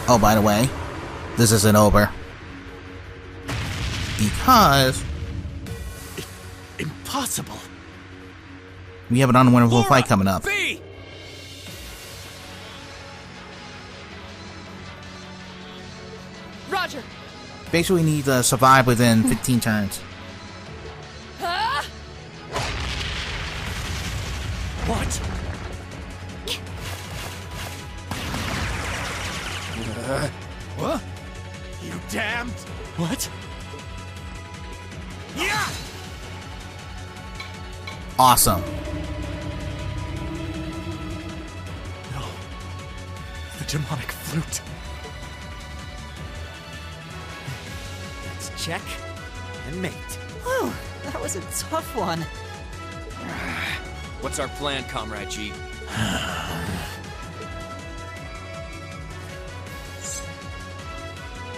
Oh, by the way, this isn't over. Because... Impossible! we have an unwinnable fight coming up. B! Roger. Basically, we need to survive within 15 turns. What? What? You damned! What? Yeah! Awesome. No. The demonic flute. Let's check and mate. Whew, that was a tough one. What's our plan, Comrade G?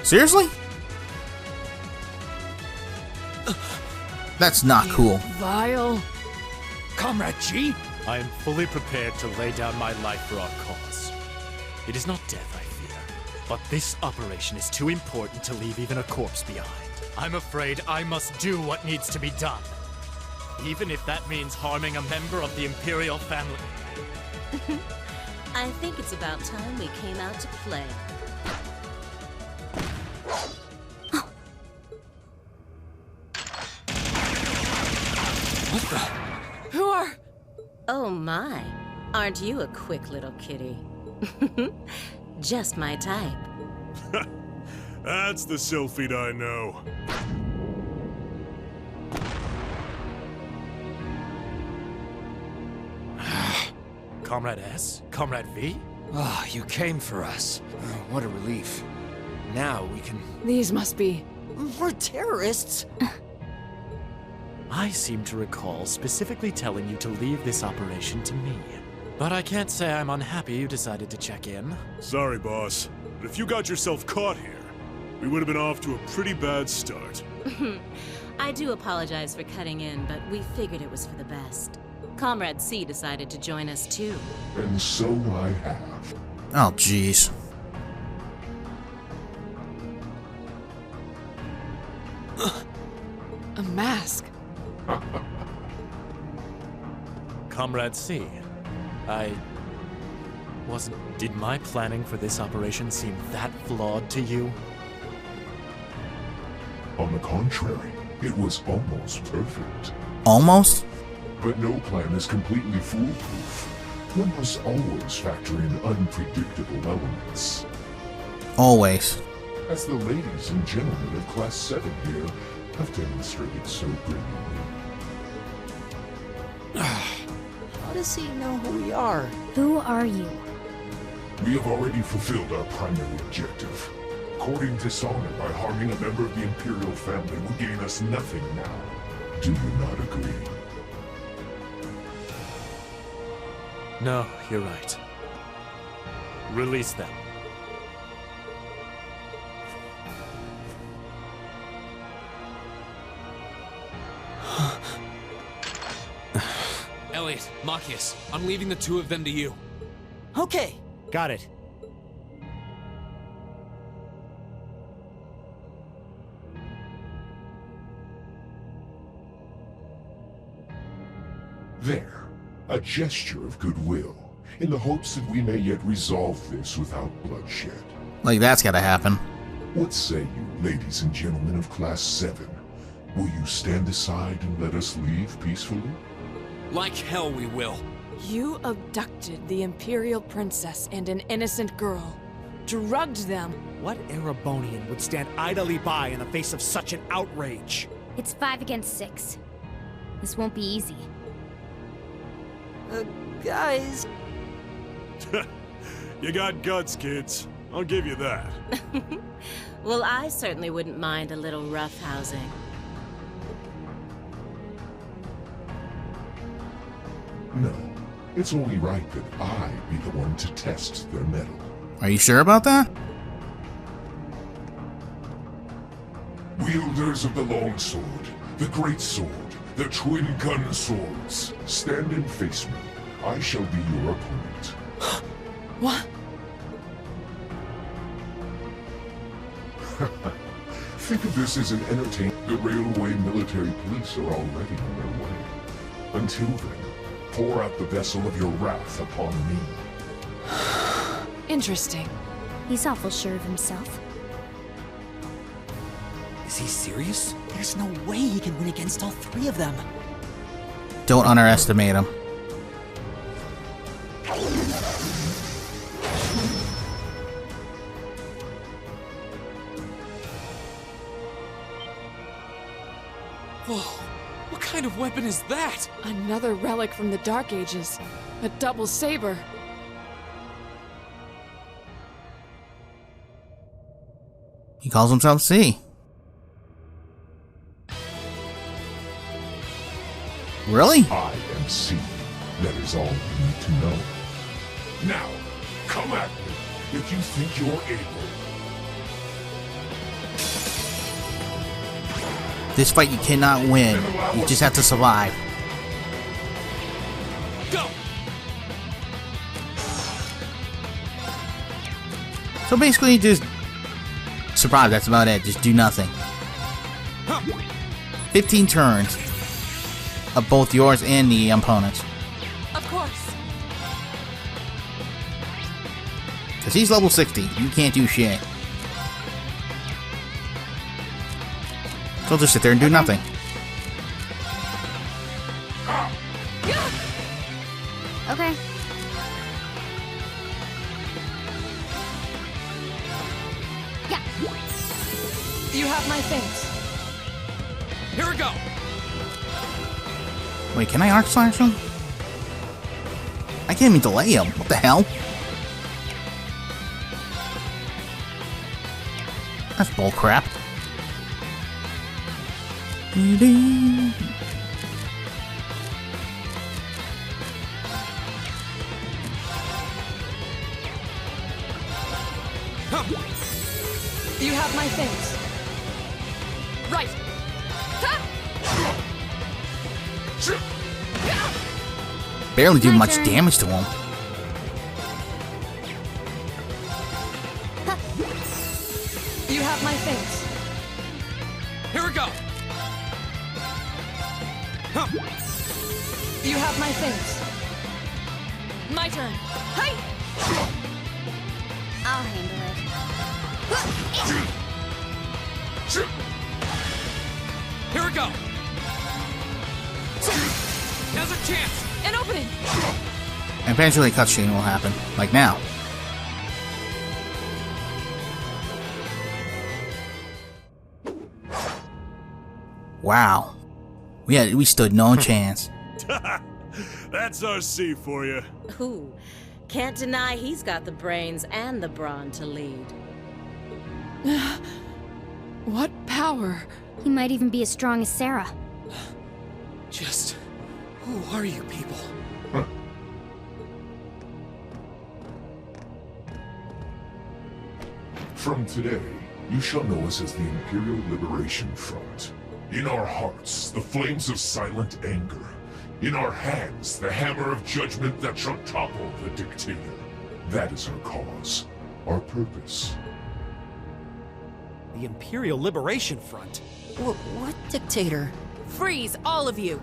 Seriously? That's not cool. Vile. Comrade G? I am fully prepared to lay down my life for our cause. It is not death I fear, but this operation is too important to leave even a corpse behind. I'm afraid I must do what needs to be done. Even if that means harming a member of the Imperial family. I think it's about time we came out to play. What the? Who are... Oh my, aren't you a quick little kitty? Just my type. That's the Sylphid I know. Comrade S? Comrade V? Ah, you came for us. Oh, what a relief. Now we can... These must be... We're terrorists. I seem to recall specifically telling you to leave this operation to me. But I can't say I'm unhappy you decided to check in. Sorry, boss. But if you got yourself caught here, we would have been off to a pretty bad start. I do apologize for cutting in, but we figured it was for the best. Comrade C decided to join us too. And so I have. Oh, jeez. a mask. Comrade C, Did my planning for this operation seem that flawed to you? On the contrary, it was almost perfect. Almost? But no plan is completely foolproof. One must always factor in unpredictable elements. Always. As the ladies and gentlemen of Class 7 here have demonstrated so brilliantly. How does he know who we are? Who are you? We have already fulfilled our primary objective. Courting dishonor by harming a member of the Imperial family will gain us nothing now. Do you not agree? No, you're right. Release them. Elliot, Machias, I'm leaving the two of them to you. Okay. Got it. There. A gesture of goodwill, in the hopes that we may yet resolve this without bloodshed. Like, that's gotta happen. What say you, ladies and gentlemen of Class 7? Will you stand aside and let us leave peacefully? Like hell we will. You abducted the Imperial Princess and an innocent girl. Drugged them. What Erebonian would stand idly by in the face of such an outrage? It's 5 against 6. This won't be easy. Guys. You got guts, kids. I'll give you that. Well, I certainly wouldn't mind a little roughhousing. No. It's only right that I be the one to test their mettle. Are you sure about that? Wielders of the long sword, the great sword, the twin gun swords, stand and face me. I shall be your opponent. What? Think of this as an entertainment. The railway military police are already on their way. Until then, pour out the vessel of your wrath upon me. Interesting. He's awful sure of himself. Is he serious? There's no way he can win against all three of them. Don't underestimate him. Whoa, what kind of weapon is that? Another relic from the Dark Ages. A double saber. He calls himself C. Really? I am C. That is all you need to know. Now, come at me if you think you're able. This fight you cannot win. You just have to survive. Go! So basically, just survive. That's about it. Just do nothing. 15 turns of both yours and the opponent's. Of course. Because he's level 60. You can't do shit. So just sit there and do nothing. Okay. Yeah. You have my things. Here we go! Wait, can I arc slash him? I can't even delay him. What the hell? That's bullcrap. You have my things. Right. Barely do My much turn. damage to him. You have my things. Here we go! You have my things. My turn. Hi! I'll handle it. Here we go! Now's our chance! An opening! Eventually a cutscene will happen. Like now. Wow. We stood no chance. That's our C for you. Ooh, can't deny he's got the brains and the brawn to lead. What power? He might even be as strong as Sarah. Just... who are you people? From today, you shall know us as the Imperial Liberation Front. In our hearts, the flames of silent anger. In our hands, the hammer of judgment that shall topple the dictator. That is our cause, our purpose. The Imperial Liberation Front? What dictator? Freeze, all of you!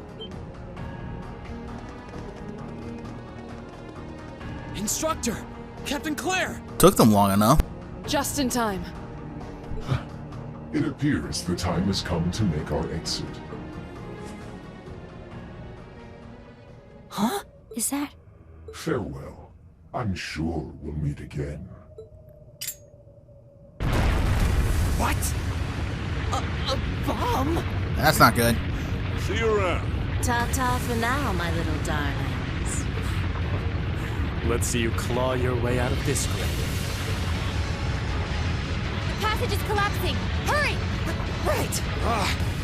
Instructor! Captain Claire! Took them long enough. Just in time. It appears the time has come to make our exit. Huh? Is that? Farewell. I'm sure we'll meet again. What? A bomb? That's not good. See you around. Ta-ta for now, my little darlings. Let's see you claw your way out of this grave. The passage is collapsing! Hurry! Right!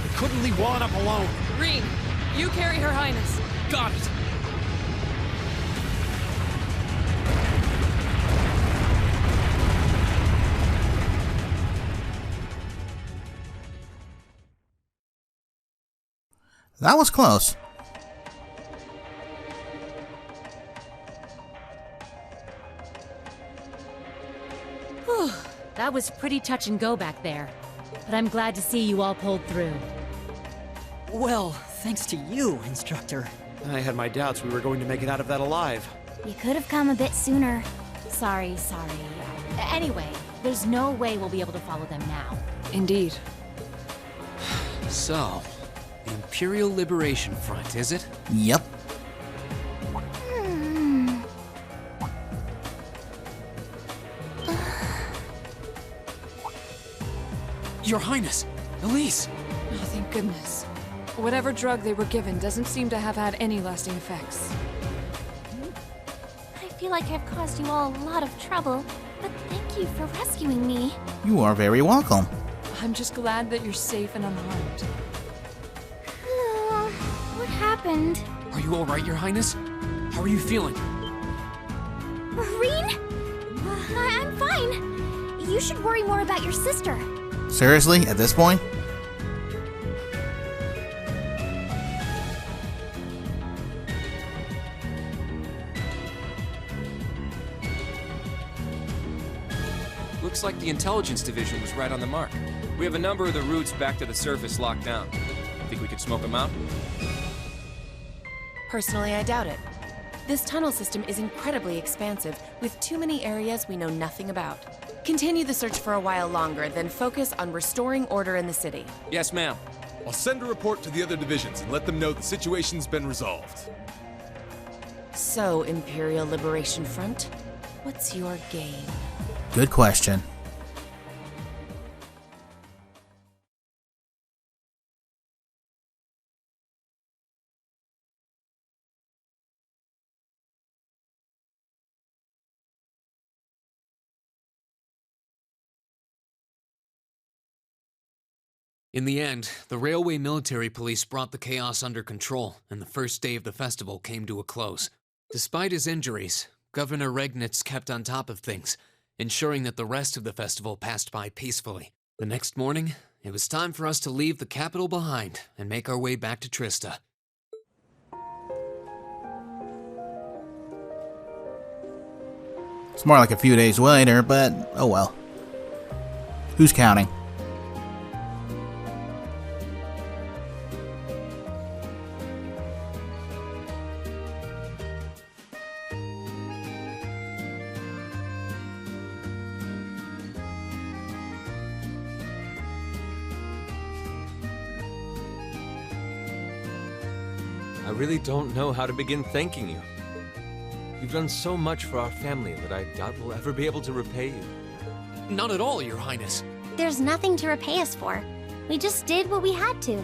We couldn't leave Juan up alone. Reem, you carry Her Highness. Got it! That was close. That was pretty touch and go back there. But I'm glad to see you all pulled through. Well, thanks to you, Instructor. I had my doubts we were going to make it out of that alive. You could have come a bit sooner. Sorry. Anyway, there's no way we'll be able to follow them now. Indeed. So, the Imperial Liberation Front, is it? Yep. Your Highness! Elise! Oh, thank goodness. Whatever drug they were given doesn't seem to have had any lasting effects. I feel like I've caused you all a lot of trouble, but thank you for rescuing me. You are very welcome. I'm just glad that you're safe and unharmed. What happened? Are you alright, Your Highness? How are you feeling? Reen? I'm fine. You should worry more about your sister. Seriously, at this point? Looks like the Intelligence Division was right on the mark. We have a number of the routes back to the surface locked down. Think we could smoke them out? Personally, I doubt it. This tunnel system is incredibly expansive, with too many areas we know nothing about. Continue the search for a while longer, then focus on restoring order in the city. Yes, ma'am. I'll send a report to the other divisions and let them know the situation's been resolved. So, Imperial Liberation Front, what's your game? Good question. In the end, the Railway Military Police brought the chaos under control, and the first day of the festival came to a close. Despite his injuries, Governor Regnitz kept on top of things, ensuring that the rest of the festival passed by peacefully. The next morning, it was time for us to leave the capital behind and make our way back to Trista. It's more like a few days later, but oh well. Who's counting? I really don't know how to begin thanking you. You've done so much for our family that I doubt we'll ever be able to repay you. Not at all, Your Highness. There's nothing to repay us for. We just did what we had to.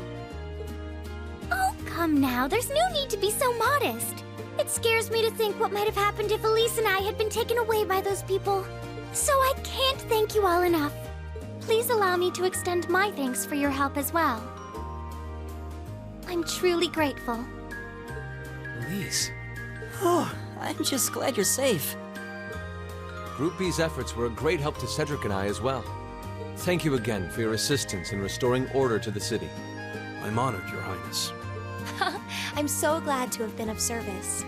Oh, come now. There's no need to be so modest. It scares me to think what might have happened if Elise and I had been taken away by those people. So I can't thank you all enough. Please allow me to extend my thanks for your help as well. I'm truly grateful. Elise. Oh, I'm just glad you're safe. Group B's efforts were a great help to Cedric and I as well. Thank you again for your assistance in restoring order to the city. I'm honored, Your Highness. I'm so glad to have been of service.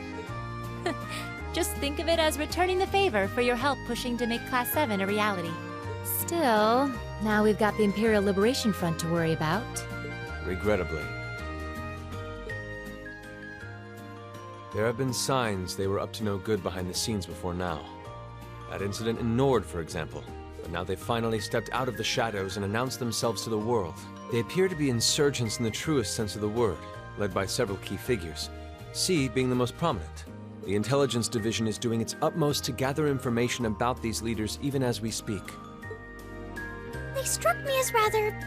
Just think of it as returning the favor for your help pushing to make Class 7 a reality. Still, now we've got the Imperial Liberation Front to worry about. Regrettably. There have been signs they were up to no good behind the scenes before now. That incident in Nord, for example. But now they've finally stepped out of the shadows and announced themselves to the world. They appear to be insurgents in the truest sense of the word, led by several key figures, C being the most prominent. The Intelligence Division is doing its utmost to gather information about these leaders even as we speak. They struck me as rather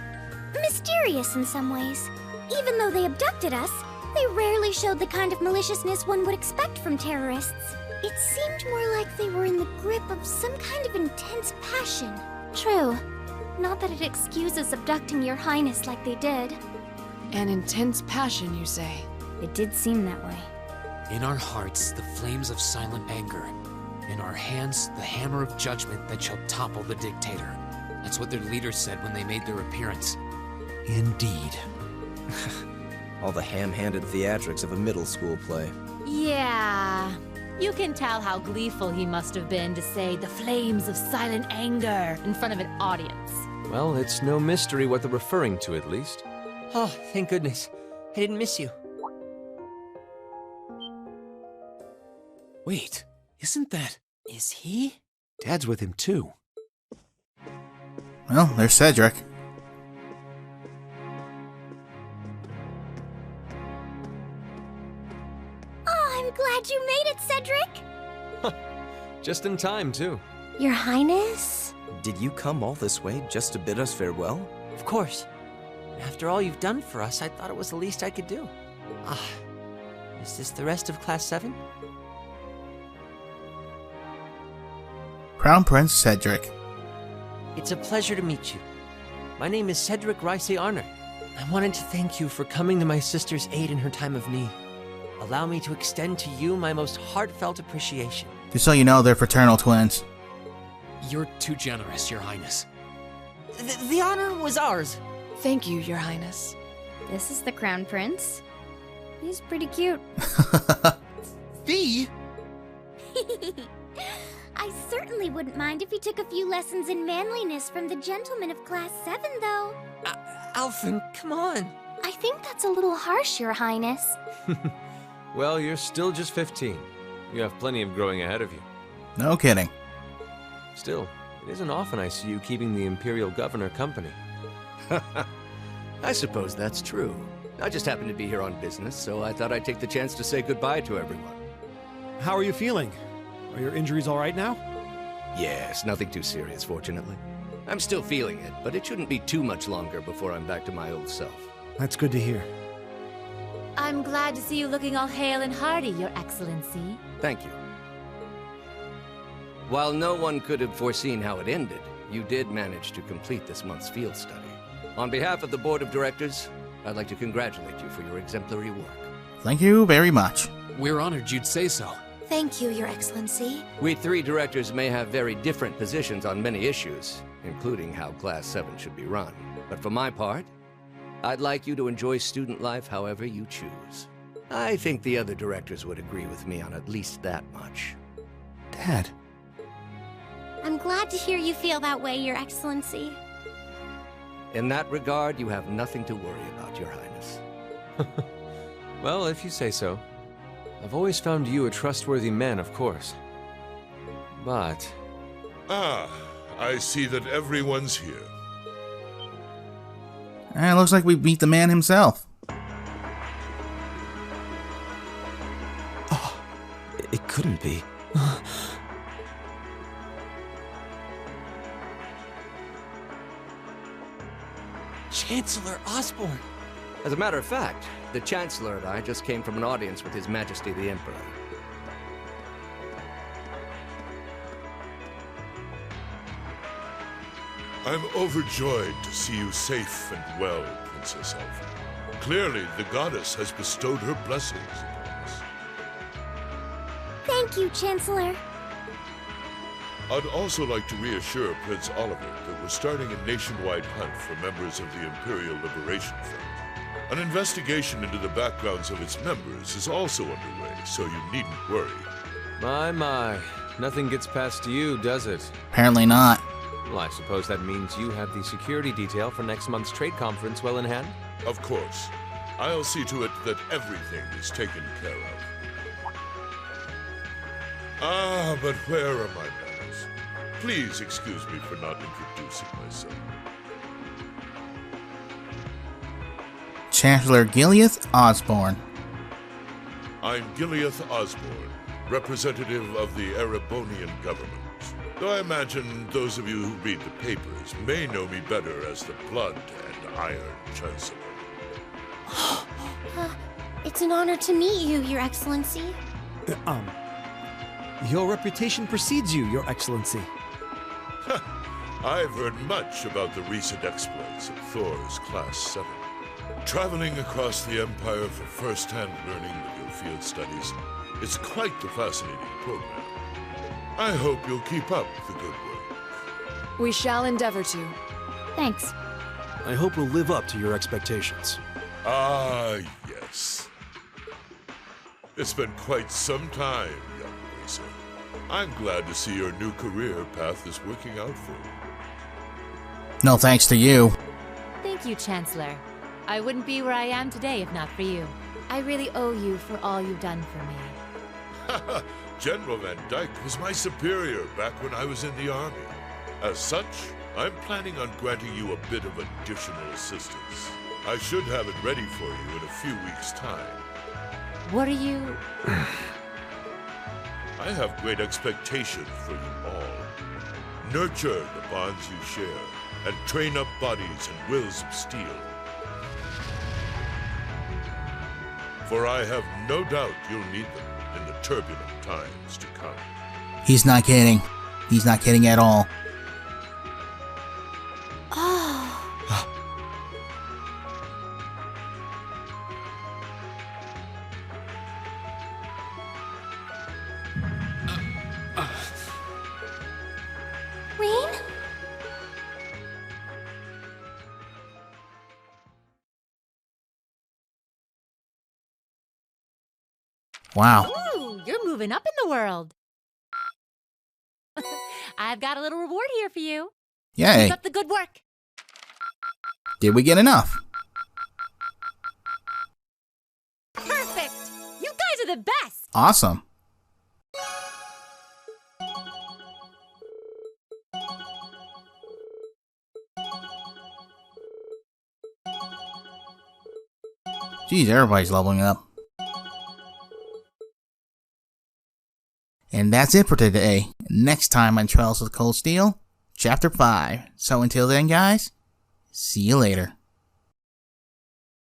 mysterious in some ways. Even though they abducted us, they rarely showed the kind of maliciousness one would expect from terrorists. It seemed more like they were in the grip of some kind of intense passion. True. Not that it excuses abducting your highness like they did. An intense passion, you say? It did seem that way. In our hearts, the flames of silent anger. In our hands, the hammer of judgment that shall topple the dictator. That's what their leaders said when they made their appearance. Indeed. All the ham-handed theatrics of a middle school play. Yeah. You can tell how gleeful he must have been to say the flames of silent anger in front of an audience. Well, it's no mystery what they're referring to, at least. Oh, thank goodness. I didn't miss you. Wait, isn't that... Is he? Dad's with him too. Well, there's Cedric. Oh, I'm glad you made it, Cedric! Just in time, too. Your Highness? Did you come all this way just to bid us farewell? Of course. After all you've done for us, I thought it was the least I could do. Is this the rest of Class 7? Crown Prince Cedric. It's a pleasure to meet you. My name is Cedric Rice Arner. I wanted to thank you for coming to my sister's aid in her time of need. Allow me to extend to you my most heartfelt appreciation. Just so you know, they're fraternal twins. You're too generous, Your Highness. The honor was ours. Thank you, Your Highness. This is the Crown Prince. He's pretty cute. Fee? I certainly wouldn't mind if he took a few lessons in manliness from the gentlemen of Class 7, though. Alphen, come on. I think that's a little harsh, Your Highness. Well, you're still just 15. You have plenty of growing ahead of you. No kidding. Still, it isn't often I see you keeping the Imperial Governor company. I suppose that's true. I just happened to be here on business, so I thought I'd take the chance to say goodbye to everyone. How are you feeling? Are your injuries all right now? Yes, nothing too serious, fortunately. I'm still feeling it, but it shouldn't be too much longer before I'm back to my old self. That's good to hear. I'm glad to see you looking all hale and hearty, Your Excellency. Thank you. While no one could have foreseen how it ended, you did manage to complete this month's field study. On behalf of the Board of Directors, I'd like to congratulate you for your exemplary work. Thank you very much. We're honored you'd say so. Thank you, Your Excellency. We three directors may have very different positions on many issues, including how Class 7 should be run. But for my part, I'd like you to enjoy student life however you choose. I think the other directors would agree with me on at least that much. Dad. I'm glad to hear you feel that way, Your Excellency. In that regard, you have nothing to worry about, Your Highness. Well, if you say so. I've always found you a trustworthy man, of course. But... I see that everyone's here. And it looks like we beat the man himself. Oh, it couldn't be. Chancellor Osborne! As a matter of fact, the Chancellor and I just came from an audience with His Majesty the Emperor. I'm overjoyed to see you safe and well, Princess Alpha. Clearly, the goddess has bestowed her blessings upon us. Thank you, Chancellor. I'd also like to reassure Prince Oliver that we're starting a nationwide hunt for members of the Imperial Liberation Front. An investigation into the backgrounds of its members is also underway, so you needn't worry. My. Nothing gets past you, does it? Apparently not. Well, I suppose that means you have the security detail for next month's trade conference well in hand? Of course. I'll see to it that everything is taken care of. But where are my manners? Please excuse me for not introducing myself. Chancellor Gileath Osborne. I'm Gileath Osborne, representative of the Erebonian government. Though I imagine those of you who read the papers may know me better as the Blood and Iron Chancellor. It's an honor to meet you, Your Excellency. Your reputation precedes you, Your Excellency. I've heard much about the recent exploits of Thor's Class 7. Traveling across the Empire for first-hand learning with your field studies, it's quite the fascinating program. I hope you'll keep up the good work. We shall endeavor to. Thanks. I hope we'll live up to your expectations. Ah, yes. It's been quite some time, young I'm glad to see your new career path is working out for you. No thanks to you. Thank you, Chancellor. I wouldn't be where I am today if not for you. I really owe you for all you've done for me. General Van Dyke was my superior back when I was in the Army. As such, I'm planning on granting you a bit of additional assistance. I should have it ready for you in a few weeks' time. What are you... I have great expectations for you all. Nurture the bonds you share, and train up bodies and wills of steel. For I have no doubt you'll need them in the turbulent times to come. He's not kidding. He's not kidding at all. Rain? Wow. Ooh, you're moving up in the world. I've got a little reward here for you. Yay. Keep up the good work. Did we get enough? Perfect. You guys are the best. Awesome. Geez, everybody's leveling up. And that's it for today. Next time on Trials of Cold Steel, Chapter 5. So until then, guys, see you later.